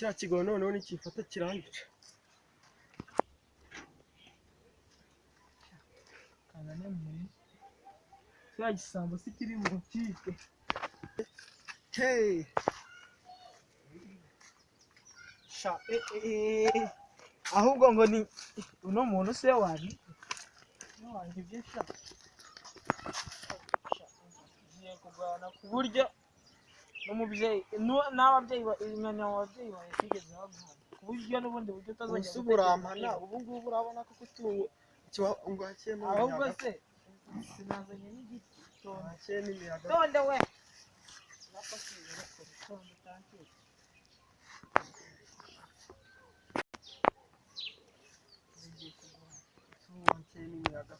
kiriya kigono noneho nikifata kirangica kanane muri cya gisambo sikiri mu kike hey sha ahubwo ngo ni uno muntu se wari byinshi giye kugana ku buryo n'umubyeyi n'ababyeyi imenya ababyeyi basigeze baguha ku buryo n'ubundi buryo utazongera gusuburamana ubu ngubu urabona ko kutungo ngo hakiyemo ahubwo se sinazanye n'igiti hakiye n'imiyaga tonde we napasiye ko tonde tankiye hakiye n'imiyaga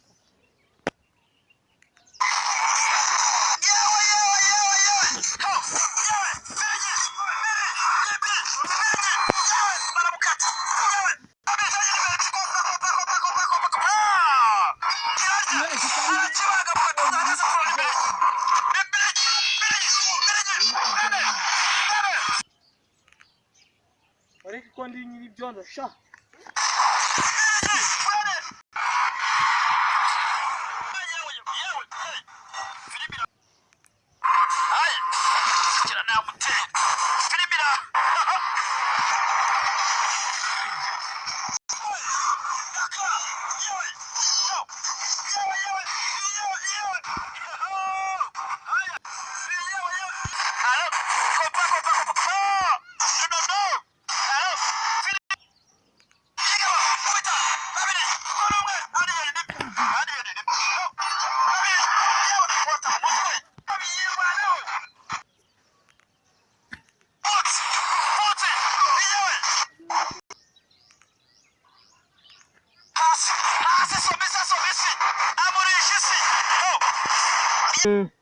ariko ko ndi nyiri byondo sha Amor,